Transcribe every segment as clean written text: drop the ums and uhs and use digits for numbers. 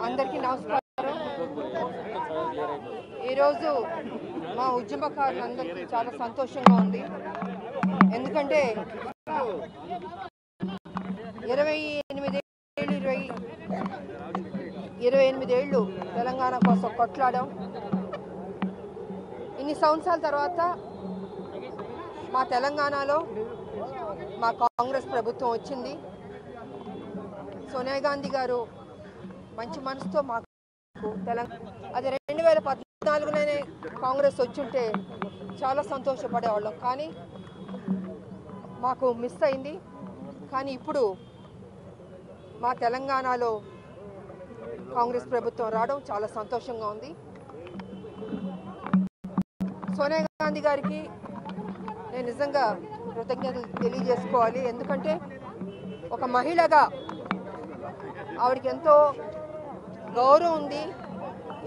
అందరికీ నమస్కారం. ఈరోజు మా ఉద్యమకారులందరికీ చాలా సంతోషంగా ఉంది. ఎందుకంటే 28 ఏళ్ళు తెలంగాణ కోసం కొట్లాడాం. ఇన్ని సంవత్సరాల తర్వాత మా తెలంగాణలో మా కాంగ్రెస్ ప్రభుత్వం వచ్చింది. సోనియా గాంధీ గారు మంచి మనసుతో మాకు తెలంగాణ అది 2014లోనే కాంగ్రెస్ వచ్చుంటే చాలా సంతోషపడేవాళ్ళం. కానీ మాకు మిస్ అయింది. కానీ ఇప్పుడు మా తెలంగాణలో కాంగ్రెస్ ప్రభుత్వం రావడం చాలా సంతోషంగా ఉంది. సోనియా గాంధీ గారికి నేను నిజంగా కృతజ్ఞతలు తెలియజేసుకోవాలి. ఎందుకంటే ఒక మహిళగా ఆవిడకి ఎంతో గౌరవం ఉంది,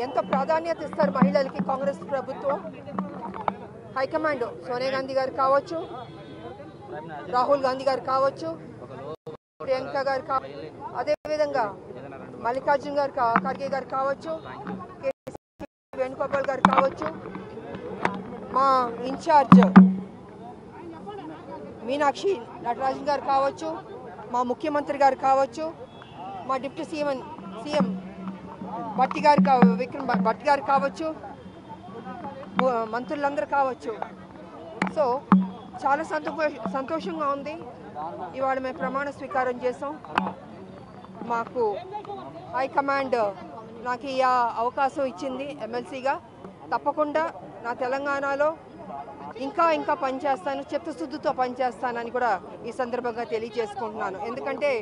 ఎంతో ప్రాధాన్యత ఇస్తారు మహిళలకి కాంగ్రెస్ ప్రభుత్వం. హైకమాండ్ సోనియా గాంధీ గారు కావచ్చు, రాహుల్ గాంధీ గారు కావచ్చు, ప్రియాంక గారు కావచ్చు, అదేవిధంగా మల్లికార్జున్ గారు ఖర్గే గారు కావచ్చు, వేణుగోపాల్ గారు కావచ్చు, మా ఇన్ఛార్జ్ మీనాక్షి నటరాజన్ గారు కావచ్చు, మా ముఖ్యమంత్రి గారు కావచ్చు, మా డిప్యూటీ సీఎం భట్టి గారు విక్రమ్ భట్టి గారు కావచ్చు, మంత్రులందరూ కావచ్చు. సో చాలా సంతోషంగా ఉంది. ఇవాళ మేము ప్రమాణ స్వీకారం చేసాం. మాకు హైకమాండ్ నాకు ఈ అవకాశం ఇచ్చింది ఎమ్మెల్సీగా. తప్పకుండా నా తెలంగాణలో ఇంకా పనిచేస్తాను, చిత్తశుద్ధితో పనిచేస్తానని కూడా ఈ సందర్భంగా తెలియజేసుకుంటున్నాను. ఎందుకంటే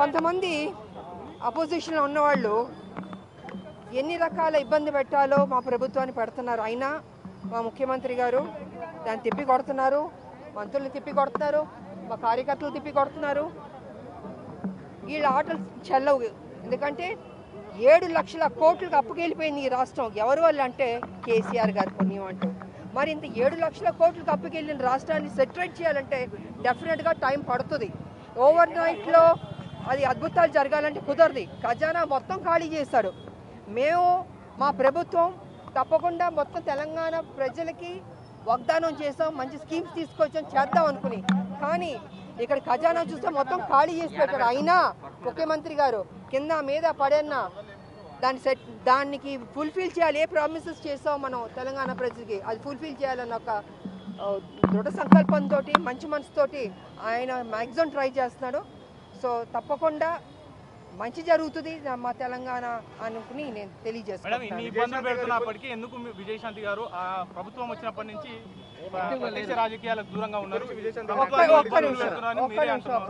కొంతమంది అపోజిషన్లో ఉన్నవాళ్ళు ఎన్ని రకాల ఇబ్బంది పెట్టాలో మా ప్రభుత్వాన్ని పెడుతున్నారు. అయినా మా ముఖ్యమంత్రి గారు దాన్ని తిప్పి కొడుతున్నారు, మంత్రులు తిప్పి కొడుతున్నారు, మా కార్యకర్తలు తిప్పి కొడుతున్నారు. వీళ్ళ ఆటలు చెల్లవు. ఎందుకంటే 7 లక్షల కోట్లకు అప్పుకెళ్ళిపోయింది ఈ రాష్ట్రం. ఎవరి వల్ల అంటే కేసీఆర్ గారు పుణ్యం అంటూ. మరి ఇంత 7 లక్షల కోట్లకు అప్పుకెళ్ళిన రాష్ట్రాన్ని సెటరేట్ చేయాలంటే డెఫినెట్గా టైం పడుతుంది. ఓవర్ నైట్లో అది అద్భుతాలు జరగాలంటే కుదరదు. ఖజానా మొత్తం ఖాళీ చేశాడు. మేము మా ప్రభుత్వం తప్పకుండా మొత్తం తెలంగాణ ప్రజలకి వాగ్దానం చేసాం, మంచి స్కీమ్స్ తీసుకొచ్చాం, చేద్దాం అనుకుని. కానీ ఇక్కడ ఖజానా చూస్తే మొత్తం ఖాళీ చేసి పెట్టాడు. అయినా ముఖ్యమంత్రి గారు కింద మీద పడన్నా దానికి ఫుల్ఫిల్ చేయాలి. ఏ ప్రామిసెస్ చేసాం మనం తెలంగాణ ప్రజలకి అది ఫుల్ఫిల్ చేయాలన్న ఒక దృఢ సంకల్పంతో, మంచి మనసుతోటి ఆయన మ్యాక్సిమం ట్రై చేస్తున్నాడు. సో తప్పకుండా మంచి జరుగుతుంది మా తెలంగాణ అనుకుని నేను తెలియజేస్తాను. ఇన్ని ఇబ్బందులు పెడుతున్నప్పటికీ ఎందుకు విజయశాంతి గారు ఆ ప్రభుత్వం వచ్చినప్పటి నుంచి దేశ రాజకీయాలకు దూరంగా ఉన్నారు? ఒక్క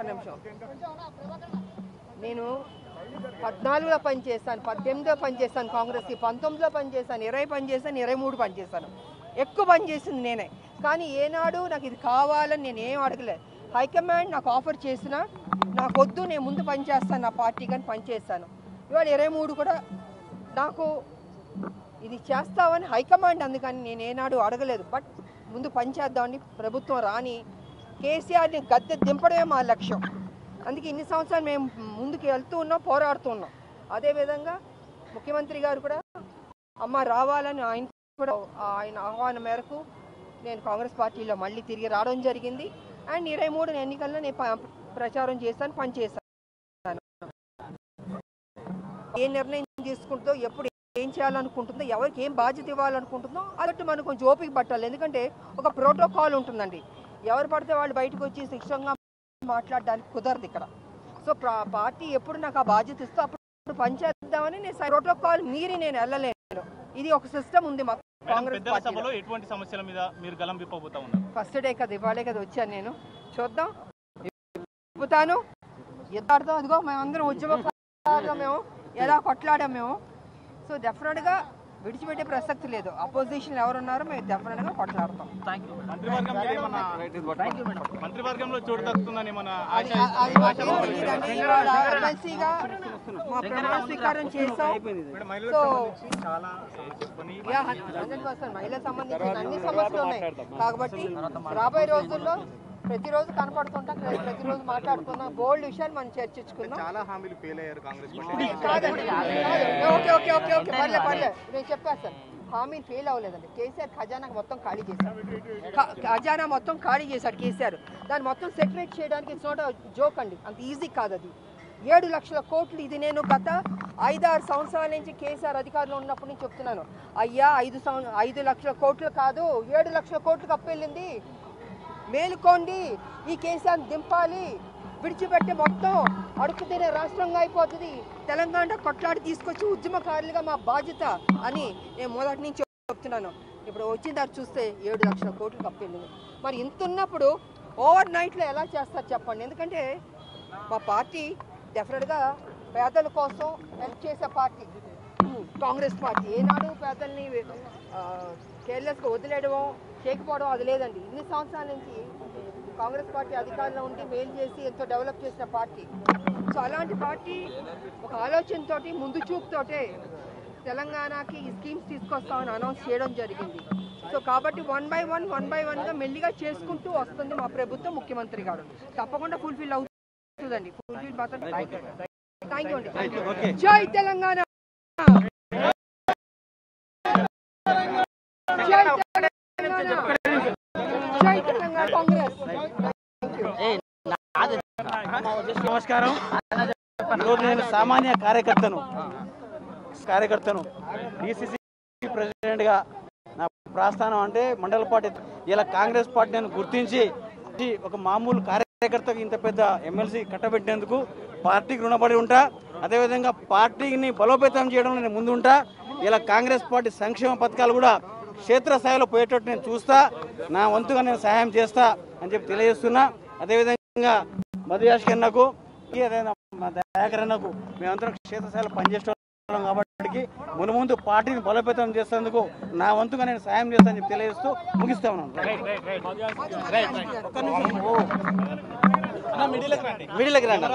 నిమిషం. నేను 14లో పనిచేస్తాను, 18లో పనిచేస్తాను, కాంగ్రెస్కి 19లో పనిచేస్తాను, 20 పనిచేస్తాను, 23 పనిచేస్తాను. ఎక్కువ పనిచేసింది నేనే. కానీ ఏనాడు నాకు ఇది కావాలని నేను ఏం అడగలేదు. హైకమాండ్ నాకు ఆఫర్ చేసినా నాకు వద్దు, నేను ముందు పనిచేస్తాను, నా పార్టీ కానీ పనిచేస్తాను. ఇవాళ 23 కూడా నాకు ఇది చేస్తామని హైకమాండ్ అందుకని నేను ఏనాడు అడగలేదు. బట్ ముందు పనిచేద్దామని ప్రభుత్వం రాని కేసీఆర్ని గద్దె దింపడమే మా లక్ష్యం. అందుకే ఇన్ని సంవత్సరాలు మేము ముందుకు వెళ్తూ ఉన్నాం, పోరాడుతూ ఉన్నాం. అదేవిధంగా ముఖ్యమంత్రి గారు కూడా అమ్మ రావాలని ఆయన ఆహ్వానం మేరకు నేను కాంగ్రెస్ పార్టీలో మళ్ళీ తిరిగి రావడం జరిగింది. అండ్ 23 ఎన్నికల్లో నేను ప్రచారం చేశాను, పనిచేశాను. ఏ నిర్ణయం తీసుకుంటుందో, ఎప్పుడు ఏం చేయాలనుకుంటుందో, ఎవరికి ఏం బాధ్యత ఇవ్వాలనుకుంటుందో అదట్టు మనం కొంచెం ఓపిక పట్టాలి. ఎందుకంటే ఒక ప్రోటోకాల్ ఉంటుందండి. ఎవరు పడితే వాళ్ళు బయటకు వచ్చి శిక్షంగా మాట్లాడడానికి కుదరదు ఇక్కడ. సో పార్టీ ఎప్పుడు నాకు ఆ బాధ్యత ఇస్తూ అప్పుడు పనిచేద్దామని నేను ప్రోటోకాల్ మీరి నేను వెళ్ళలేను. ఇది ఒక సిస్టమ్ ఉంది మా కాంగ్రెస్ పార్టీలో. ఎటువంటి సమస్యల మీద మీరు గలం విప్పబోతా ఉన్నారు? ఫస్ట్ డే కదా, ఇవాళే కదా వచ్చాను నేను. చూద్దాం, చెప్తాను, ఎత్తాడుతాం. అదిగో మేమందరం ఉద్యమం, మేము ఎలా కొట్లాడాం మేము. సో డెఫినెట్గా విడిచిపెట్టే ప్రసక్తి లేదు. అపోజిషన్ ఎవరున్నారో మేము డెఫినెట్గా కొట్లాడతాం. మంత్రివర్గంలో చోటు దక్కుతుందని ఎమ్మెల్సీగా మా ప్రమాణ స్వీకారం చేసాం. సో 100% మహిళలకు సంబంధించిన అన్ని సమస్యలు ఉన్నాయి. కాబట్టి రాబోయే రోజుల్లో ప్రతిరోజు కనపడుతుంటాం, ప్రతిరోజు మాట్లాడుకుందాం, బోల్డ్ విషయాలు మనం చర్చించుకుందాం. చాలా హామీలు ఫెయిల్ అయ్యారు కాంగ్రెస్ కాదండి, ఓకే ఓకే ఓకే ఓకే పర్లేదు నేను చెప్పేస్తాను. హామీలు ఫెయిల్ అవ్వలేదండి. కేసీఆర్ ఖజానా మొత్తం ఖాళీ చేశారు. ఖజానా మొత్తం ఖాళీ చేశాడు కేసీఆర్. దాన్ని మొత్తం సెటరేట్ చేయడానికి ఇట్స్ నాట్ జోక్ అండి, అంత ఈజీ కాదు అది. 7 లక్షల కోట్లు. ఇది నేను గత 5-6 సంవత్సరాల నుంచి కేసీఆర్ అధికారంలో ఉన్నప్పటి నుంచి చెప్తున్నాను. అయ్యా 5 లక్షల కోట్లు కాదు, 7 లక్షల కోట్లు కప్పెళ్ళింది. మేలుకోండి, ఈ కేసీఆర్ దింపాలి. విడిచిపెట్టే మొత్తం అడుగు తినే రాష్ట్రంగా అయిపోతుంది. తెలంగాణ కొట్లాడి తీసుకొచ్చి ఉద్యమకారులుగా మా బాధ్యత అని నేను మొదటి నుంచి చెప్తున్నాను. ఇప్పుడు వచ్చిన తర్వాత చూస్తే 7 లక్షల కోట్లు కప్పెళ్ళింది. మరి ఇంత ఉన్నప్పుడు ఓవర్ నైట్లో ఎలా చేస్తారు చెప్పండి? ఎందుకంటే మా పార్టీ డెఫినెట్గా పేదల కోసం హెల్ప్ చేసే పార్టీ కాంగ్రెస్ పార్టీ. ఏనాడు పేదల్ని కేర్లెస్గా వదిలేయడమో చేయకపోవడం అది లేదండి. ఇన్ని సంవత్సరాల నుంచి కాంగ్రెస్ పార్టీ అధికారంలో ఉండి మేలు చేసి ఎంతో డెవలప్ చేసిన పార్టీ. సో అలాంటి పార్టీ ఒక ఆలోచనతోటి ముందు చూపుతోటే తెలంగాణకి ఈ స్కీమ్స్ తీసుకొస్తామని అనౌన్స్ చేయడం జరిగింది. సో కాబట్టి 1 by 1గా మెల్లిగా చేసుకుంటూ వస్తుంది మా ప్రభుత్వం, ముఖ్యమంత్రి గారు. తప్పకుండా ఫుల్ఫిల్ అవుతుందండి. ఫుల్ఫిల్ మాత్రం. థ్యాంక్ యూ అండి. జై తెలంగాణ, జై తెలంగాణ, జై తెలంగాణ కాంగ్రెస్. నమస్కారం. ఈరోజు నేను సామాన్య కార్యకర్తను డిసిసి ప్రెసిడెంట్గా నా ప్రస్థానం అంటే మండల పార్టీ. ఇలా కాంగ్రెస్ పార్టీని గుర్తించి ఒక మామూలు కార్యకర్తకు ఇంత పెద్ద ఎమ్మెల్సీ కట్టబెట్టినందుకు పార్టీకి రుణపడి ఉంటా. అదేవిధంగా పార్టీని బలోపేతం చేయడంలో నేను ముందుంటా. ఇలా కాంగ్రెస్ పార్టీ సంక్షేమ పథకాలు కూడా క్షేత్రస్థాయిలో పోయేటట్టు నేను చూస్తా. నా వంతుగా నేను సహాయం చేస్తా అని చెప్పి తెలియజేస్తున్నా. అదేవిధంగా మధుయాష్ కన్నకు, దయాకర్ అన్నకు మేమందరం క్షేత్రస్థాయిలో పనిచేస్తున్నాం కాబట్టి ముందు పార్టీని బలోపేతం చేసేందుకు నా వంతుగా నేను సాయం చేస్తానని చెప్పి తెలియజేస్తూ ముగిస్తా ఉన్నాను. మిడిల్కి రండి.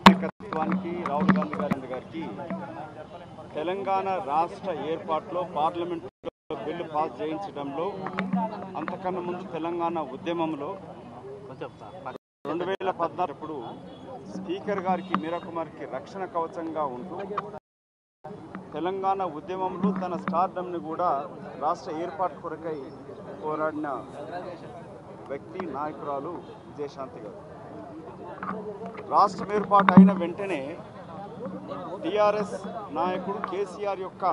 నాయకత్వానికి రాహుల్ గాంధీ గారికి తెలంగాణ రాష్ట్ర ఏర్పాటులో పార్లమెంట్లో బిల్లు పాస్ చేయించడంలో, అంతకన్నా ముందు తెలంగాణ ఉద్యమంలో 2014 స్పీకర్ గారికి మీరా కుమార్కి రక్షణ కవచంగా ఉంటూ తెలంగాణ ఉద్యమంలో తన స్టార్డమ్ని కూడా రాష్ట్ర ఏర్పాటు కొరకై పోరాడిన వ్యక్తి, నాయకురాలు విజయశాంతి గారు. రాష్ట్రం ఏర్పాటు అయిన వెంటనే టీఆర్ఎస్ నాయకుడు కేసీఆర్ యొక్క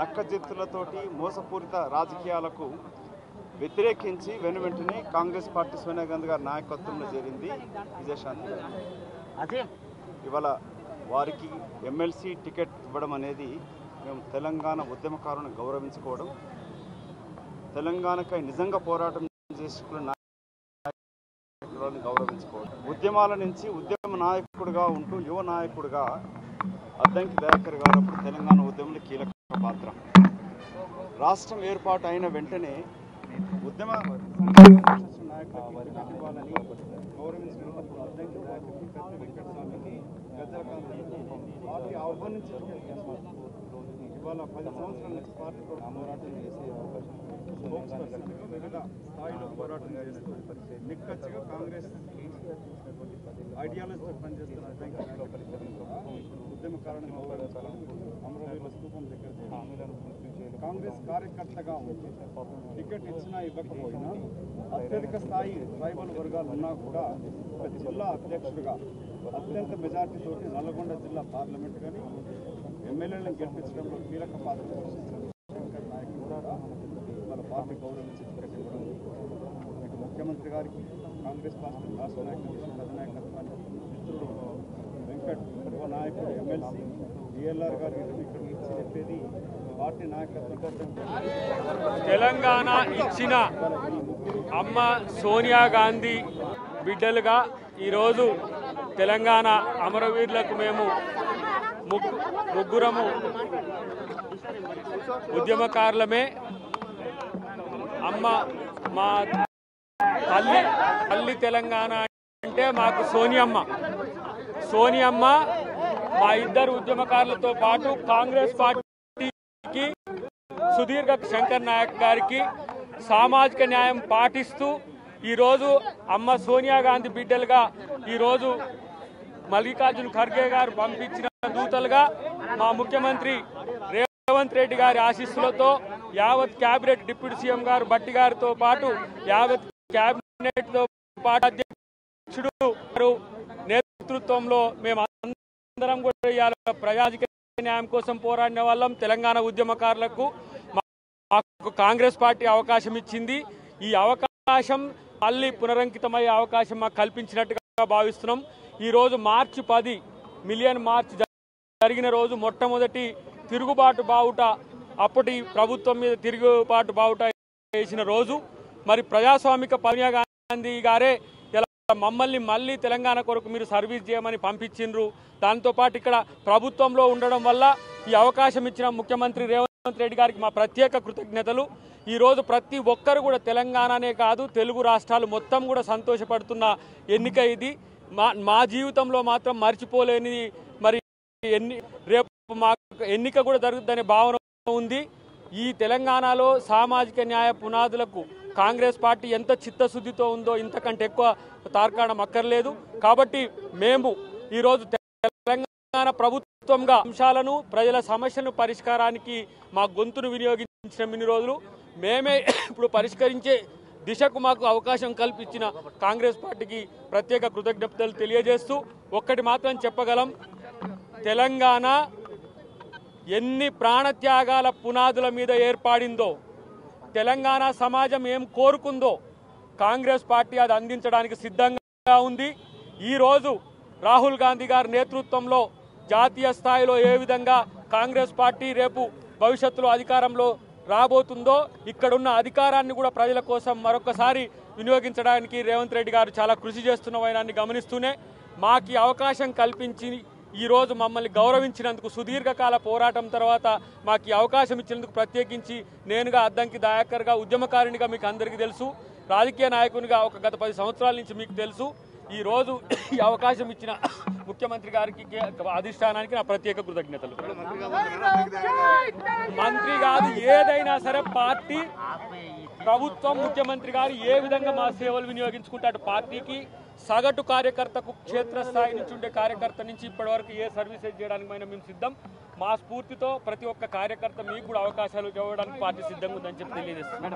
నక్కజిత్తులతోటి మోసపూరిత రాజకీయాలకు వ్యతిరేకించి వెనువెంటనే కాంగ్రెస్ పార్టీ సోనియా గాంధీ గారి నాయకత్వంలో చేరింది విజయశాంతి గారు. ఇవాళ వారికి ఎమ్మెల్సీ టికెట్ ఇవ్వడం అనేది మేము తెలంగాణ ఉద్యమకారులను గౌరవించుకోవడం, తెలంగాణకై నిజంగా పోరాటం చేసుకున్న నాయకులను గౌరవించుకోవడం. ఉద్యమాల నుంచి ఉద్యమ నాయకుడిగా ఉంటూ యువ నాయకుడిగా అద్దంకి దయాకర్ గారు అప్పుడు తెలంగాణ ఉద్యమంలో కీలక పాత్ర. రాష్ట్రం ఏర్పాటు అయిన వెంటనే ఉద్యమ నాయకులని గౌరవించినప్పుడు అద్దంకి దయాకర్కి, పెద్ద వెంకటస్వామికి, పార్టీ ఆహ్వానించారు. ఇవాళ 10 సంవత్సరాల నుంచి పార్టీ పోరాటం చేసే వివిధ స్థాయిలో పోరాటం చేస్తూ నిక్కచ్చిగా కాంగ్రెస్ ఐడియాలజీతో పనిచేస్తున్న ఉద్యమకారులను అమరావతిలో స్థూపం దగ్గర కాంగ్రెస్ కార్యకర్తగా ఉంటే టికెట్ ఇచ్చినా ఇవ్వకపోయినా అత్యధిక స్థాయి ట్రైబల్ వర్గాలు ఉన్నా కూడా ఒక జిల్లా అధ్యక్షుడిగా అత్యంత మెజార్టీతో నల్గొండ జిల్లా పార్లమెంట్ కానీ ఎమ్మెల్యేలను గెలిపించడంలో కీలక పాత్ర పోషించారు. శంకర్ నాయకులు కూడా వాళ్ళ పార్టీ గౌరవించి ఇటు ముఖ్యమంత్రి గారికి, కాంగ్రెస్ పార్టీ రాష్ట్ర నాయకులు అధినాయకత్వానికి మిత్రుడు వెంకట్ యువ నాయకుడు ఎమ్మెల్సీ డిఎల్ఆర్ గారు ఇక్కడ ఇచ్చి చెప్పేది పార్టీ నాయకత్వం. తెలంగాణ ఇచ్చిన అమ్మ సోనియా గాంధీ బిడ్డలుగా ఈరోజు తెలంగాణ అమరవీరులకు మేము ముగ్గురము ఉద్యమకారులమే. అమ్మ మా తల్లి తెలంగాణ అంటే మాకు సోనియమ్మ మా ఇద్దరు ఉద్యమకారులతో పాటు కాంగ్రెస్ పార్టీకి సుదీర్ఘ శంకర్ నాయక్ గారికి సామాజిక న్యాయం పాటిస్తూ ఈరోజు అమ్మ సోనియా గాంధీ బిడ్డలుగా ఈరోజు మల్లికార్జున ఖర్గే గారు పంపించిన దూతలుగా మా ముఖ్యమంత్రి రేవంత్ రెడ్డి గారి ఆశీస్సులతో యావత్ క్యాబినెట్ డిప్యూటీ సీఎం గారు బట్టి గారితో పాటు యావత్ క్యాబినెట్ తో పాటు అధ్యక్షుడు నేతృత్వంలో మేము అందరం కూడా ప్రజాధిక న్యాయం కోసం పోరాడిన వాళ్ళం. తెలంగాణ ఉద్యమకారులకు మాకు కాంగ్రెస్ పార్టీ అవకాశం ఇచ్చింది. ఈ అవకాశం మళ్ళీ పునరంకితమయ్యే అవకాశం మాకు కల్పించినట్టుగా భావిస్తున్నాం. ఈరోజు మార్చి 10 మిలియన్ మార్చ్ జరిగిన రోజు మొట్టమొదటి తిరుగుబాటు బావుట, అప్పటి ప్రభుత్వం మీద తిరుగుబాటు బావుట వేసిన రోజు. మరి ప్రజాస్వామిక సోనియా గాంధీ గారే మమ్మల్ని మళ్ళీ తెలంగాణ కొరకు మీరు సర్వీస్ చేయమని పంపించిండ్రు. దాంతోపాటు ఇక్కడ ప్రభుత్వంలో ఉండడం వల్ల ఈ అవకాశం ఇచ్చిన ముఖ్యమంత్రి రేవంత్ రెడ్డి గారికి మా ప్రత్యేక కృతజ్ఞతలు. ఈరోజు ప్రతి ఒక్కరు కూడా తెలంగాణనే కాదు తెలుగు రాష్ట్రాలు మొత్తం కూడా సంతోషపడుతున్న ఎన్నిక ఇది. మా జీవితంలో మాత్రం మర్చిపోలేని మరి రేపు మా ఎన్నిక కూడా జరుగుతుందనే భావన ఉంది. ఈ తెలంగాణలో సామాజిక న్యాయ పునాదులకు కాంగ్రెస్ పార్టీ ఎంత చిత్తశుద్ధితో ఉందో ఇంతకంటే ఎక్కువ తార్కాణం అక్కర్లేదు. కాబట్టి మేము ఈరోజు తెలంగాణ ప్రభుత్వంగా అంశాలను ప్రజల సమస్యలను పరిష్కారానికి మా గొంతును వినియోగించిన ఇన్ని రోజులు మేమే ఇప్పుడు పరిష్కరించే దిశకు మాకు అవకాశం కల్పించిన కాంగ్రెస్ పార్టీకి ప్రత్యేక కృతజ్ఞతలు తెలియజేస్తూ ఒక్కటి మాత్రం చెప్పగలం, తెలంగాణ ఎన్ని ప్రాణత్యాగాల పునాదుల మీద ఏర్పడిందో, తెలంగాణ సమాజం ఏం కోరుకుందో కాంగ్రెస్ పార్టీ అది అందించడానికి సిద్ధంగా ఉంది. ఈరోజు రాహుల్ గాంధీ గారి నేతృత్వంలో జాతీయ స్థాయిలో ఏ విధంగా కాంగ్రెస్ పార్టీ రేపు భవిష్యత్తులో అధికారంలో రాబోతుందో ఇక్కడున్న అధికారాన్ని కూడా ప్రజల కోసం మరొకసారి వినియోగించడానికి రేవంత్ రెడ్డి గారు చాలా కృషి చేస్తున్న వైనాన్ని గమనిస్తూనే మాకు అవకాశం కల్పించి ఈరోజు మమ్మల్ని గౌరవించినందుకు, సుదీర్ఘకాల పోరాటం తర్వాత మాకు ఈ అవకాశం ఇచ్చినందుకు ప్రత్యేకించి నేనుగా అద్దంకి దయాకర్గా ఉద్యమకారునిగా మీకు అందరికీ తెలుసు, రాజకీయ నాయకునిగా ఒక గత 10 సంవత్సరాల నుంచి మీకు తెలుసు. ఈరోజు ఈ అవకాశం ఇచ్చిన ముఖ్యమంత్రి గారికి అధిష్టానానికి నా ప్రత్యేక కృతజ్ఞతలు. మంత్రి కాదు ఏదైనా సరే పార్టీ ప్రభుత్వం ముఖ్యమంత్రి గారు ఏ విధంగా మా సేవలు వినియోగించుకుంటాడు పార్టీకి సగటు కార్యకర్తకు క్షేత్రస్థాయి నుంచి ఉండే కార్యకర్త నుంచి ఇప్పటివరకు ఏ సర్వీసెస్ చేయడానికి మేము సిద్ధం. మా స్ఫూర్తితో ప్రతి ఒక్క కార్యకర్త మీకు కూడా అవకాశాలు ఇవ్వడానికి పార్టీ సిద్ధంగా ఉందని చెప్పి తెలియజేస్తున్నాం.